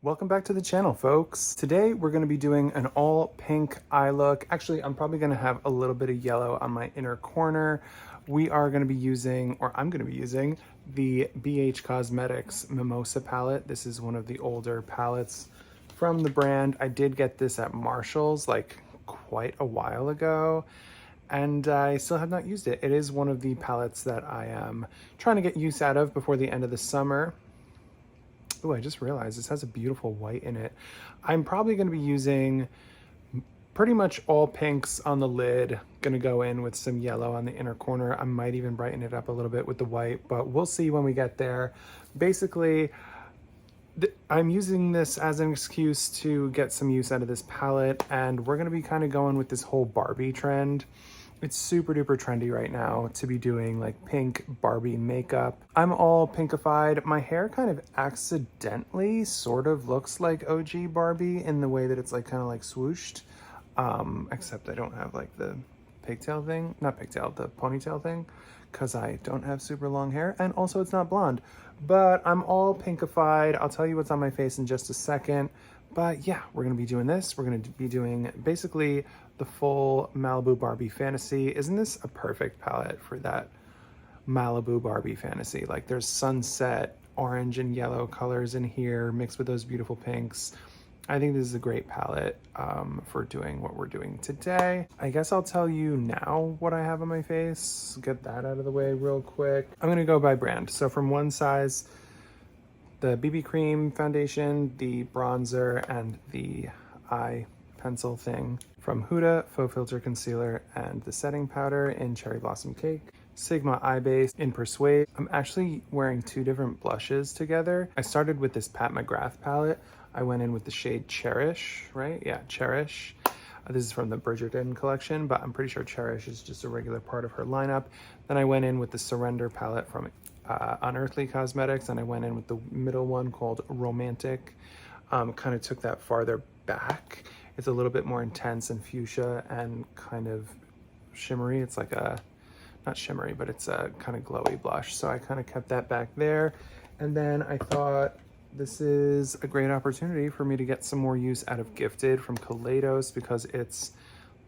Welcome back to the channel, folks. Today we're going to be doing an all pink eye look. Actually, I'm probably going to have a little bit of yellow on my inner corner. We are going to be using, or I'm going to be using, the BH Cosmetics Mimosa palette. This is one of the older palettes from the brand. I did get this at Marshall's like quite a while ago, and I still have not used it. It is one of the palettes that I am trying to get use out of before the end of the summer. Oh, I just realized this has a beautiful white in it. I'm probably going to be using pretty much all pinks on the lid. Going to go in with some yellow on the inner corner. I might even brighten it up a little bit with the white, but we'll see when we get there. Basically, I'm using this as an excuse to get some use out of this palette, and we're going to be kind of going with this whole Barbie trend. It's super duper trendy right now to be doing like pink Barbie makeup. I'm all pinkified. My hair kind of accidentally sort of looks like OG Barbie in the way that it's like kind of like swooshed. Except I don't have like the pigtail thing, not pigtail, the ponytail thing, because I don't have super long hair, and also it's not blonde. But I'm all pinkified. I'll tell you what's on my face in just a second. But yeah, we're gonna be doing this. We're gonna be doing basically the full Malibu Barbie fantasy. Isn't this a perfect palette for that Malibu Barbie fantasy? Like there's sunset, orange and yellow colors in here mixed with those beautiful pinks. I think this is a great palette for doing what we're doing today. I guess I'll tell you now what I have on my face. Get that out of the way real quick. I'm gonna go by brand. So from one size, the BB cream foundation, the bronzer, and the eye pencil thing. From Huda, Faux Filter Concealer, and the setting powder in Cherry Blossom Cake. Sigma Eye Base in Persuade. I'm actually wearing two different blushes together. I started with this Pat McGrath palette. I went in with the shade Cherish, right? Yeah, Cherish. This is from the Bridgerton collection, but I'm pretty sure Cherish is just a regular part of her lineup. Then I went in with the Surrender palette from Unearthly Cosmetics, and I went in with the middle one called Romantic. Kind of took that farther back. It's a little bit more intense and fuchsia and kind of shimmery. It's like a, not shimmery, but it's a kind of glowy blush. So I kind of kept that back there. And then I thought this is a great opportunity for me to get some more use out of Gifted from Kaleidos, because it's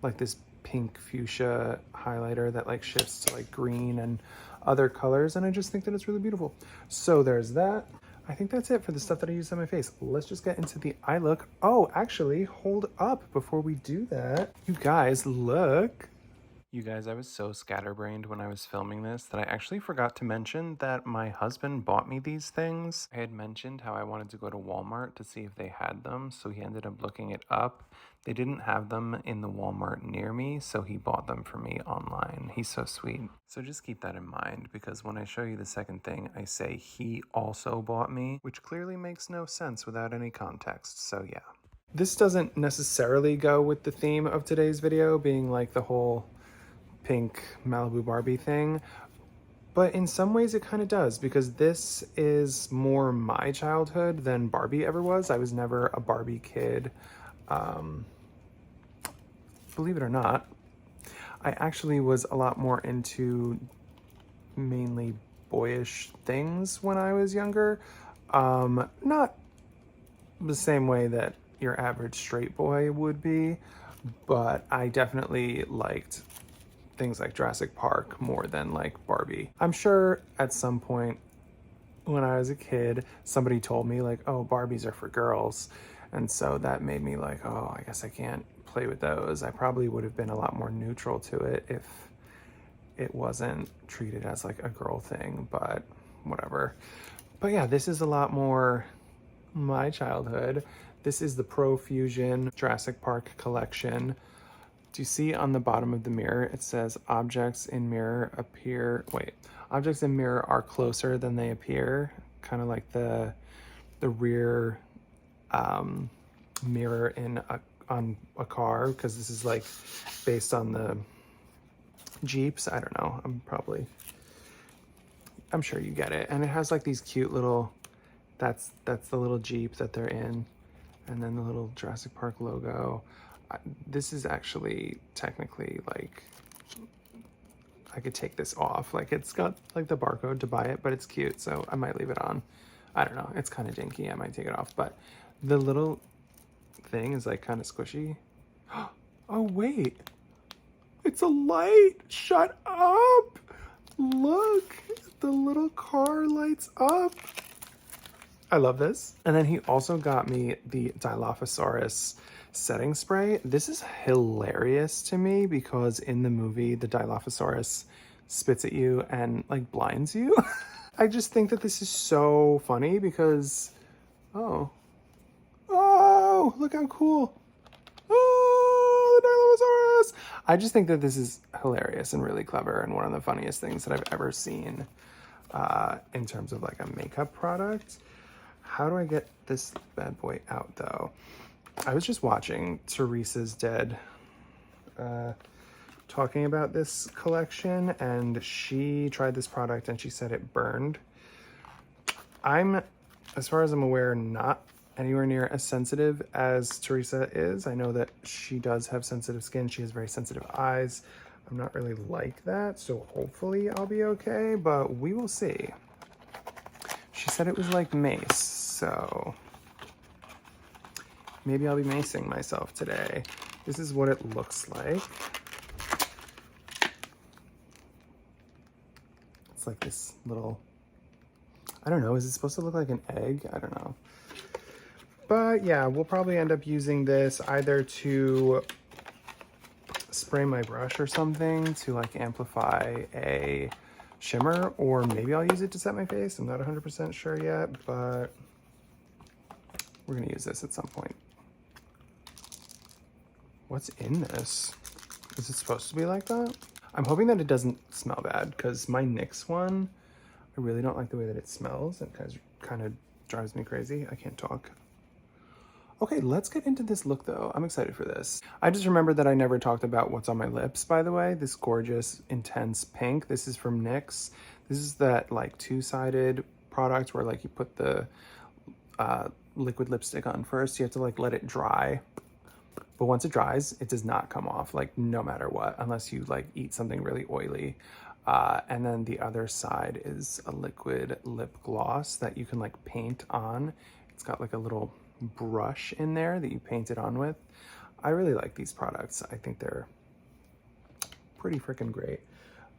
like this pink fuchsia highlighter that like shifts to like green and other colors, and I just think that it's really beautiful. So there's that. I think that's it for the stuff that I use on my face. Let's just get into the eye look. Oh, actually, hold up before we do that. You guys, look. You guys, I was so scatterbrained when I was filming this that I actually forgot to mention that my husband bought me these things. I had mentioned how I wanted to go to Walmart to see if they had them, so he ended up looking it up. They didn't have them in the Walmart near me, so he bought them for me online. He's so sweet. So just keep that in mind, because when I show you the second thing, I say he also bought me, which clearly makes no sense without any context, so yeah. This doesn't necessarily go with the theme of today's video, being like the whole pink Malibu Barbie thing, but in some ways it kind of does, because this is more my childhood than Barbie ever was. I was never a Barbie kid. Believe it or not, I actually was a lot more into mainly boyish things when I was younger. Not the same way that your average straight boy would be, but I definitely liked things like Jurassic Park more than like Barbie. I'm sure at some point when I was a kid, somebody told me like, oh, Barbies are for girls. And so that made me like, oh, I guess I can't play with those. I probably would have been a lot more neutral to it if it wasn't treated as like a girl thing, but whatever. But yeah, this is a lot more my childhood. This is the Profusion Jurassic Park collection. Do you see on the bottom of the mirror, it says objects in mirror appear, objects in mirror are closer than they appear. Kind of like the rear mirror on a car, because this is like based on the Jeeps. I don't know, I'm sure you get it. And it has like these cute little, that's the little Jeep that they're in. And then the little Jurassic Park logo. This is actually technically like, I could take this off. Like it's got like the barcode to buy it, but it's cute. So I might leave it on. I don't know. It's kind of dinky. I might take it off, but The little thing is like kind of squishy. Oh, wait. It's a light. Shut up. Look, the little car lights up. I love this. And then he also got me the Dilophosaurus setting spray. This is hilarious to me because in the movie, the Dilophosaurus spits at you and like blinds you. I just think that this is so funny because, oh, look how cool. Oh, the Dilophosaurus. I just think that this is hilarious and really clever and one of the funniest things that I've ever seen in terms of like a makeup product. How do I get this bad boy out though? I was just watching Teresa's Dead talking about this collection, and she tried this product and she said it burned. I'm, as far as I'm aware, not anywhere near as sensitive as Teresa is. I know that she does have sensitive skin. She has very sensitive eyes. I'm not really like that, so hopefully I'll be okay, but we will see. She said it was like mace, so maybe I'll be macing myself today. This is what it looks like. It's like this little, I don't know, is it supposed to look like an egg? I don't know. But yeah, we'll probably end up using this either to spray my brush or something to like amplify a shimmer, or maybe I'll use it to set my face. I'm not 100% sure yet, but we're gonna use this at some point. What's in this? Is it supposed to be like that? I'm hoping that it doesn't smell bad because my NYX one, I really don't like the way that it smells. It kind of drives me crazy. I can't talk. Okay, let's get into this look though. I'm excited for this. I just remembered that I never talked about what's on my lips, by the way. This gorgeous, intense pink. This is from NYX. This is that like two-sided product where like you put the liquid lipstick on first. You have to like let it dry. But once it dries, it does not come off, like no matter what, unless you like eat something really oily. And then the other side is a liquid lip gloss that you can like paint on. It's got like a little brush in there that you paint it on with. I really like these products. I think they're pretty freaking great.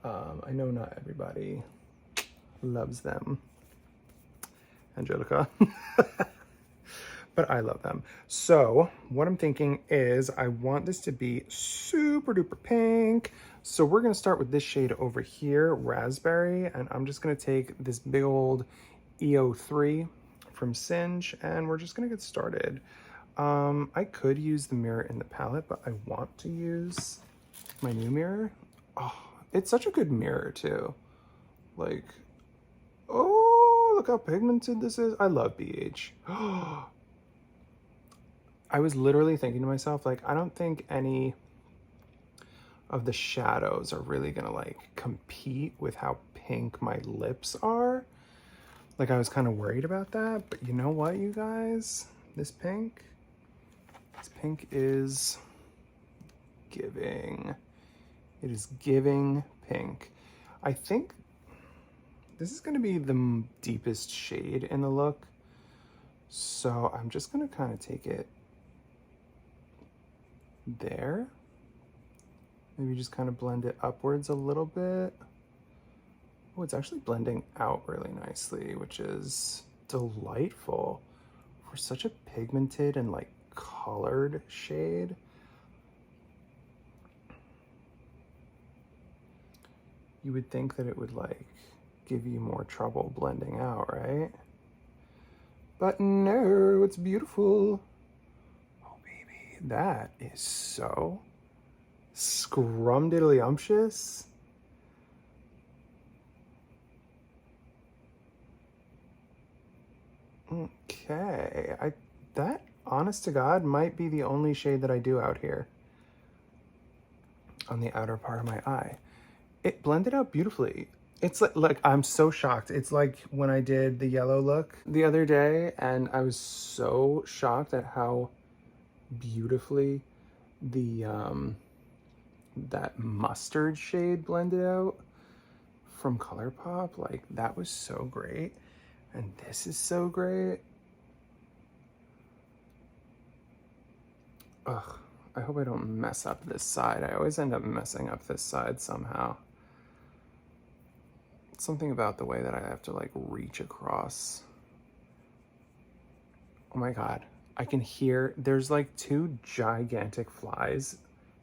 I know not everybody loves them, Angelica, but I love them. So what I'm thinking is I want this to be super duper pink. So we're gonna start with this shade over here, Raspberry, and I'm just gonna take this big old EO3 from Singe, and we're just gonna get started. I could use the mirror in the palette, but I want to use my new mirror. Oh, it's such a good mirror too. Like, oh, look how pigmented this is. I love BH. I was literally thinking to myself, like, I don't think any of the shadows are really gonna like compete with how pink my lips are. Like, I was kind of worried about that, but you know what, you guys? This pink is giving. It is giving pink. I think this is gonna be the deepest shade in the look. So I'm just gonna kind of take it there. Maybe just kind of blend it upwards a little bit. Oh, it's actually blending out really nicely, which is delightful for such a pigmented and like colored shade. You would think that it would like give you more trouble blending out, right? But no, it's beautiful. Oh baby, that is so scrumdiddlyumptious. Okay, that honest to God might be the only shade that I do out here on the outer part of my eye. It blended out beautifully. It's like I'm so shocked. It's like when I did the yellow look the other day, and I was so shocked at how beautifully the that mustard shade blended out from ColourPop. Like, that was so great. And this is so great. Ugh, I hope I don't mess up this side. I always end up messing up this side somehow. Something about the way that I have to like reach across. Oh my God, I can hear, there's like 2 gigantic flies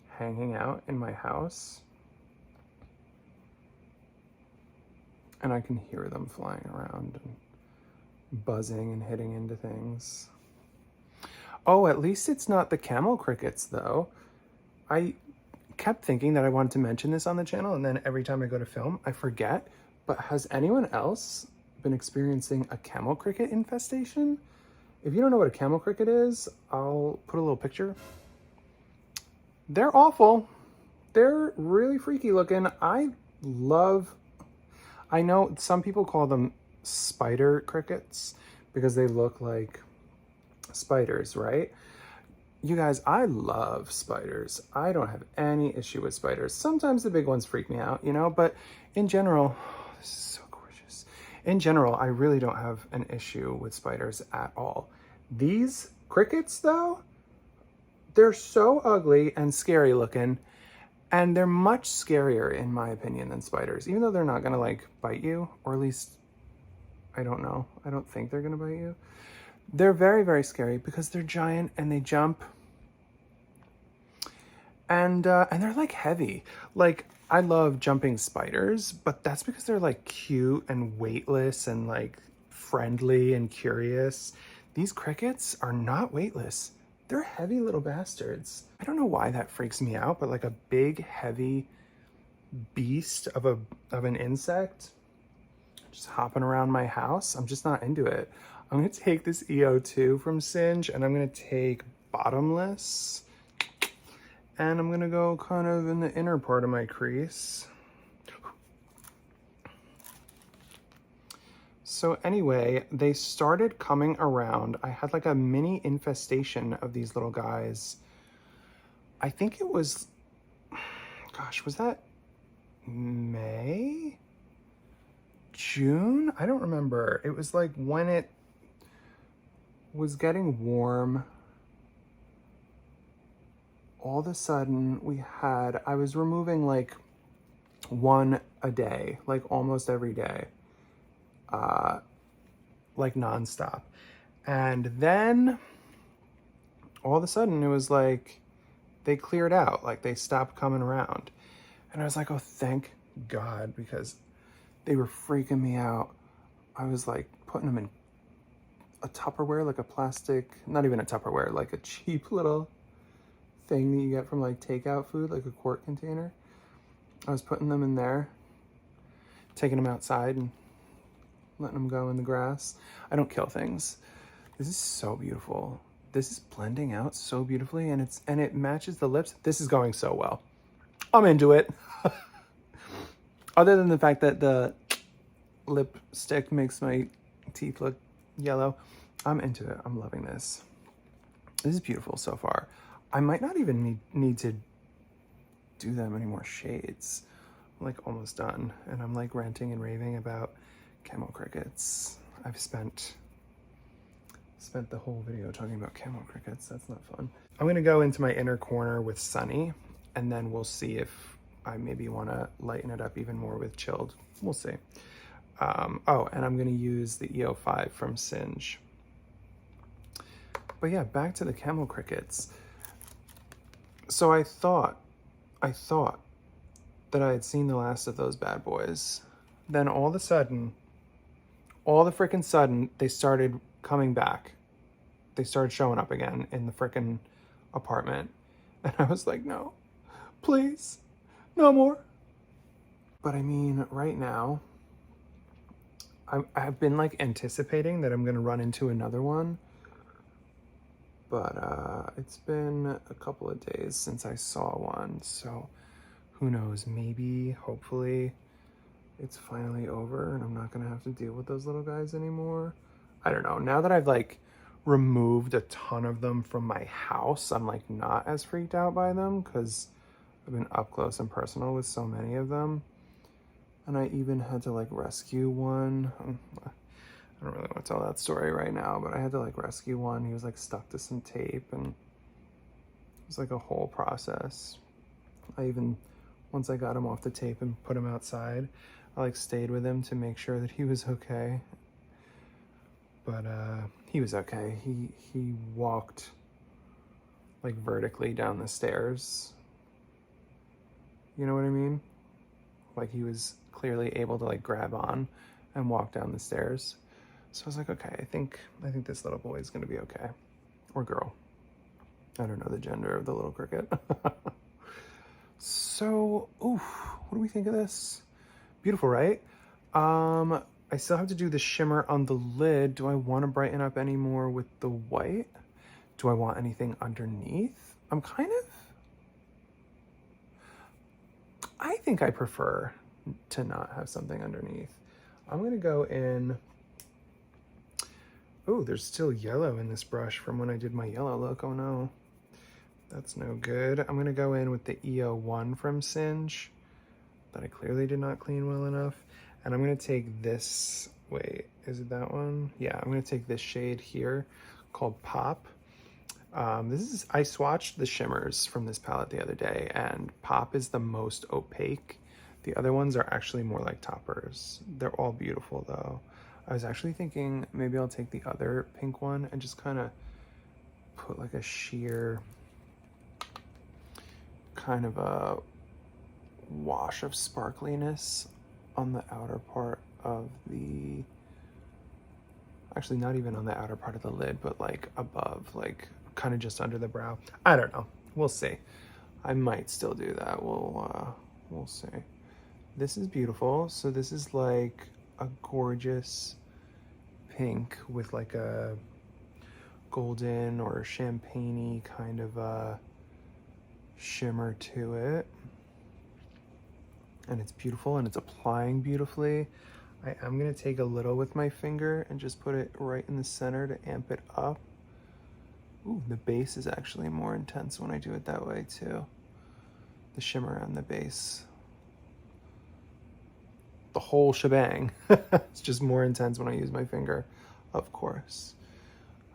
hanging out in my house. And I can hear them flying around and buzzing and hitting into things. Oh, at least it's not the camel crickets though. I kept thinking that I wanted to mention this on the channel, and then every time I go to film, I forget. But has anyone else been experiencing a camel cricket infestation? If you don't know what a camel cricket is, I'll put a little picture. They're awful. They're really freaky looking. I know some people call them spider crickets because they look like spiders, right? You guys, I love spiders. I don't have any issue with spiders. Sometimes the big ones freak me out, you know, but in general, oh, this is so gorgeous. In general, I really don't have an issue with spiders at all. These crickets though, they're so ugly and scary looking, and they're much scarier in my opinion than spiders, even though they're not gonna like bite you, or at least, I don't know. I don't think they're gonna bite you. They're very, very scary because they're giant and they jump. And they're like heavy. Like, I love jumping spiders, but that's because they're like cute and weightless and like friendly and curious. These crickets are not weightless. They're heavy little bastards. I don't know why that freaks me out, but like a big, heavy beast of an insect just hopping around my house, I'm just not into it. I'm gonna take this EO2 from Singe and I'm gonna take Bottomless, and I'm gonna go kind of in the inner part of my crease. So anyway, they started coming around. I had like a mini infestation of these little guys. I think it was, gosh, was that May? June? I don't remember. It was like when it was getting warm. All of a sudden I was removing like 1 a day, like almost every day, like nonstop. And then all of a sudden it was like they cleared out, like they stopped coming around. And I was like, oh, thank God, because they were freaking me out. I was like putting them in a Tupperware, like a plastic, not even a Tupperware, like a cheap little thing that you get from like takeout food, like a quart container. I was putting them in there, taking them outside and letting them go in the grass. I don't kill things. This is so beautiful. This is blending out so beautifully, and it matches the lips. This is going so well. I'm into it. Other than the fact that the lipstick makes my teeth look yellow, I'm into it. I'm loving this. This is beautiful so far. I might not even need to do that many more shades. I'm like almost done, and I'm like ranting and raving about camel crickets. I've spent the whole video talking about camel crickets. That's not fun. I'm gonna go into my inner corner with Sunny, and then we'll see if I maybe wanna lighten it up even more with Chilled. We'll see. Oh, and I'm gonna use the EO5 from Singe. But yeah, back to the camel crickets. So I thought that I had seen the last of those bad boys. Then all of a sudden, all the frickin' sudden, they started coming back. They started showing up again in the frickin' apartment. And I was like, no, please, no more. But I mean, right now, I've been like anticipating that I'm gonna run into another one. But it's been a couple of days since I saw one. So who knows, maybe, hopefully, it's finally over and I'm not gonna have to deal with those little guys anymore. I don't know. Now that I've like removed a ton of them from my house, I'm like not as freaked out by them because I've been up close and personal with so many of them. And I even had to like rescue one. I don't really want to tell that story right now, but I had to like rescue one. He was like stuck to some tape, and was like a whole process. I even, once I got him off the tape and put him outside, I like stayed with him to make sure that he was okay. But he was okay. He walked like vertically down the stairs. You know what I mean? Like he was clearly able to like grab on and walk down the stairs. So I was like, okay, I think this little boy is gonna be okay. Or girl. I don't know the gender of the little cricket. So, oof, what do we think of this? Beautiful, right? I still have to do the shimmer on the lid. Do I want to brighten up any more with the white? Do I want anything underneath? I think I prefer to not have something underneath. I'm gonna go in, oh, there's still yellow in this brush from when I did my yellow look. Oh no, that's no good. I'm gonna go in with the EO1 from Singe that I clearly did not clean well enough. And I'm gonna take this, wait, is it that one? Yeah, I'm gonna take this shade here called Pop. I swatched the shimmers from this palette the other day, and Pop is the most opaque. The other ones are actually more like toppers. They're all beautiful though. I was actually thinking maybe I'll take the other pink one and just kind of put like a sheer kind of a wash of sparkliness on the outer part of the, actually not even on the outer part of the lid, but like above, like kind of just under the brow. I don't know. We'll see. I might still do that. We'll see. This is beautiful. So this is like a gorgeous pink with like a golden or champagne-y kind of a shimmer to it. And it's beautiful and it's applying beautifully. I am gonna take a little with my finger and just put it right in the center to amp it up. Ooh, the base is actually more intense when I do it that way too. The shimmer and the base. The whole shebang. It's just more intense when I use my finger, of course.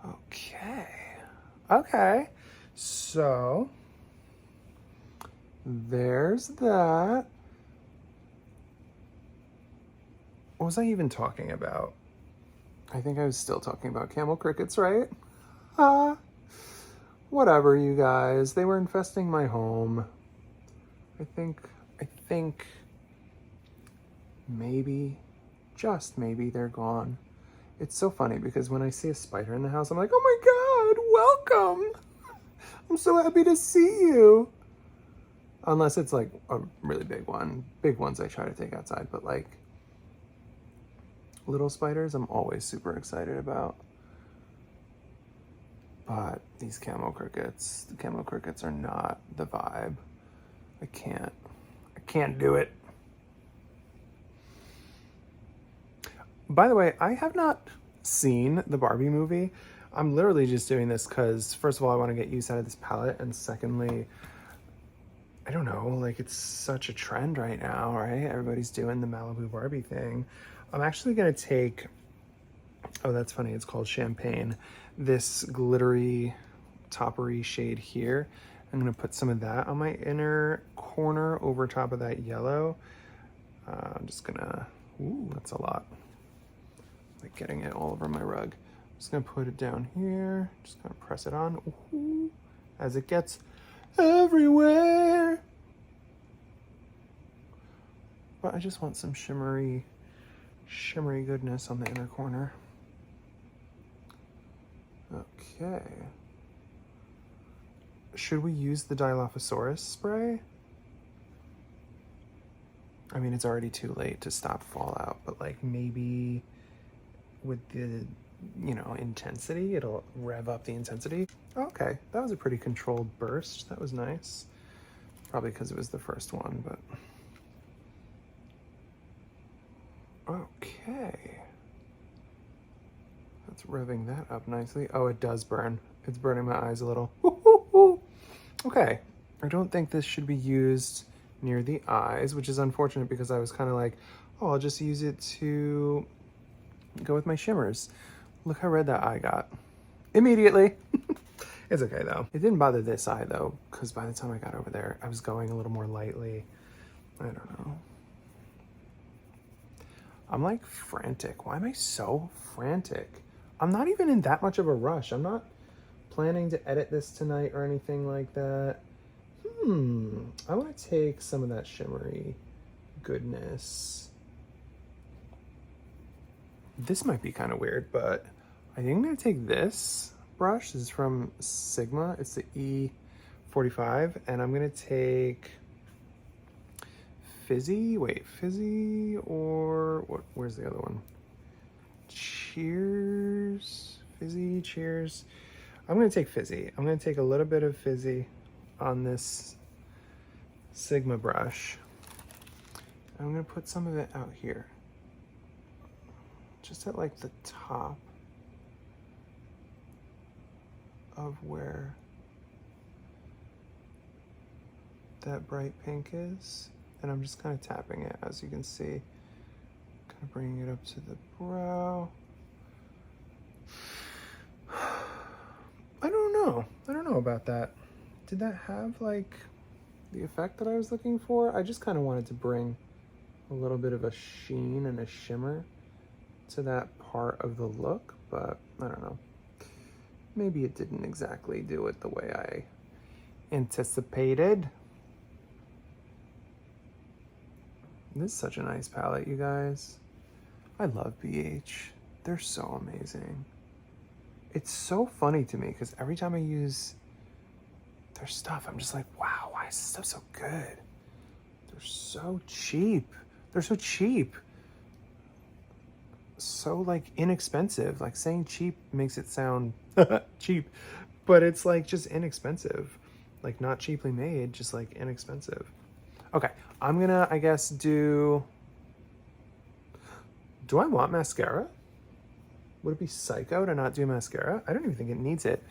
Okay. Okay. So there's that. What was I even talking about? I think I was still talking about camel crickets, right? Whatever, you guys. They were infesting my home. I think maybe, just maybe, they're gone. It's so funny because when I see a spider in the house, I'm like, oh my God, welcome. I'm so happy to see you. Unless it's like a really big one. Big ones I try to take outside, but like little spiders, I'm always super excited about. But these the camo crickets are not the vibe. I can't do it. By the way, I have not seen the Barbie movie. I'm literally just doing this because, first of all, I want to get use out of this palette, and secondly, I don't know, like it's such a trend right now, right? Everybody's doing the Malibu Barbie thing. I'm actually gonna take, oh, that's funny, it's called Champagne. This glittery, toppery shade here. I'm gonna put some of that on my inner corner over top of that yellow. I'm just gonna, ooh, that's a lot. Like getting it all over my rug. I'm just gonna put it down here. Just gonna press it on, ooh, as it gets everywhere. But I just want some shimmery goodness on the inner corner. Okay. Should we use the Dilophosaurus spray? I mean, it's already too late to stop fallout, but like maybe with the, you know, intensity, it'll rev up the intensity. Okay, that was a pretty controlled burst. That was nice. Probably because it was the first one, but. Okay. That's revving that up nicely. Oh, it does burn. It's burning my eyes a little. Okay. I don't think this should be used near the eyes, which is unfortunate because I was kind of like, oh, I'll just use it to go with my shimmers. Look how red that eye got. Immediately. It's okay though. It didn't bother this eye though, because by the time I got over there, I was going a little more lightly. I don't know. I'm like frantic. Why am I so frantic? I'm not even in that much of a rush. I'm not planning to edit this tonight or anything like that. I want to take some of that shimmery goodness. This might be kind of weird, but I think I'm going to take this brush. This is from Sigma. It's the E45, and I'm going to take Fizzy. Wait, Fizzy or what? Where's the other one? Cheers. Fizzy, cheers. I'm going to take Fizzy. I'm going to take a little bit of Fizzy on this Sigma brush. I'm going to put some of it out here. Just at like the top of where that bright pink is. And I'm just kind of tapping it, as you can see. Kind of bringing it up to the brow. I don't know about that. Did that have like the effect that I was looking for? I just kind of wanted to bring a little bit of a sheen and a shimmer to that part of the look, but I don't know. Maybe it didn't exactly do it the way I anticipated. This is such a nice palette, you guys. I love BH. They're so amazing. It's so funny to me because every time I use their stuff, I'm just like, wow, why is this stuff so good? They're so cheap. They're so cheap. So like inexpensive. Like saying cheap makes it sound cheap, but it's like just inexpensive. Like not cheaply made, just like inexpensive. Okay, I'm gonna, I guess, do I want mascara? Would it be psycho to not do mascara? I don't even think it needs it.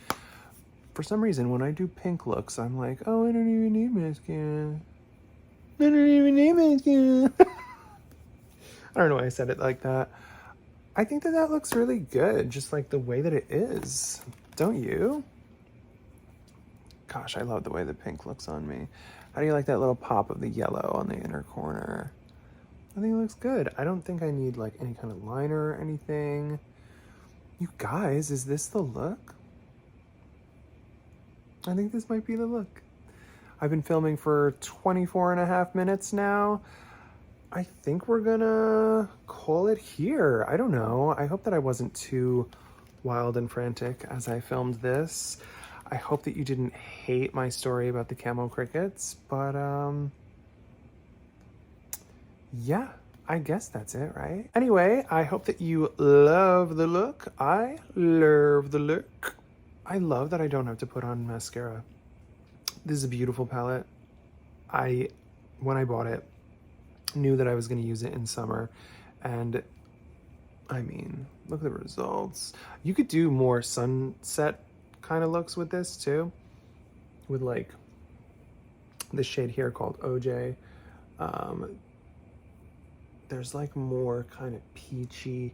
For some reason, when I do pink looks, I'm like, oh, I don't even need mascara. I don't even need mascara. I don't know why I said it like that. I think that that looks really good, just like the way that it is. Don't you? Gosh, I love the way the pink looks on me. How do you like that little pop of the yellow on the inner corner? I think it looks good. I don't think I need like any kind of liner or anything. You guys, is this the look? I think this might be the look. I've been filming for 24.5 minutes now. I think we're gonna call it here. I don't know. I hope that I wasn't too wild and frantic as I filmed this. I hope that you didn't hate my story about the camo crickets, but yeah, I guess that's it, right? Anyway, I hope that you love the look. I love the look. I love that I don't have to put on mascara. This is a beautiful palette. When I bought it, knew that I was going to use it in summer, and I mean, look at the results. You could do more sunset kind of looks with this too, with like this shade here called OJ. There's like more kind of peachy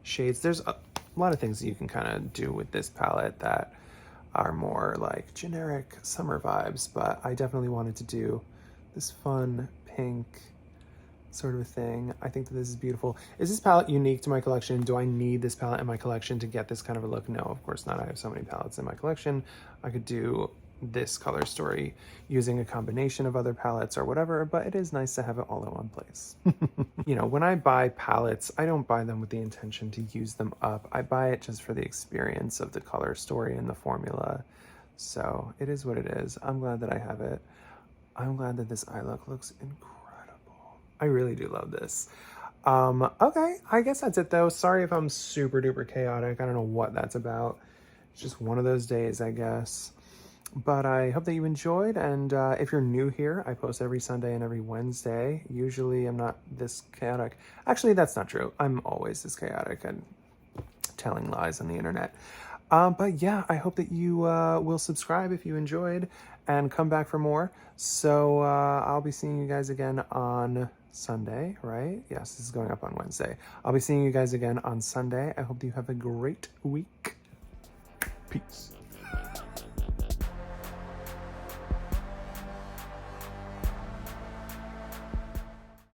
shades. There's a lot of things that you can kind of do with this palette that are more like generic summer vibes, but I definitely wanted to do this fun pink sort of a thing. I think that this is beautiful. Is this palette unique to my collection? Do I need this palette in my collection to get this kind of a look? No, of course not. I have so many palettes in my collection. I could do this color story using a combination of other palettes or whatever, but it is nice to have it all in one place. You know, when I buy palettes, I don't buy them with the intention to use them up. I buy it just for the experience of the color story and the formula. So it is what it is. I'm glad that I have it. I'm glad that this eye look looks incredible. I really do love this. Okay, I guess that's it though. Sorry if I'm super duper chaotic. I don't know what that's about. It's just one of those days, I guess. But I hope that you enjoyed, and if you're new here, I post every Sunday and every Wednesday. Usually I'm not this chaotic. Actually, that's not true. I'm always this chaotic and telling lies on the internet. But yeah, I hope that you will subscribe if you enjoyed and come back for more. So I'll be seeing you guys again on Sunday, right? Yes, this is going up on Wednesday. I'll be seeing you guys again on Sunday. I hope that you have a great week. Peace.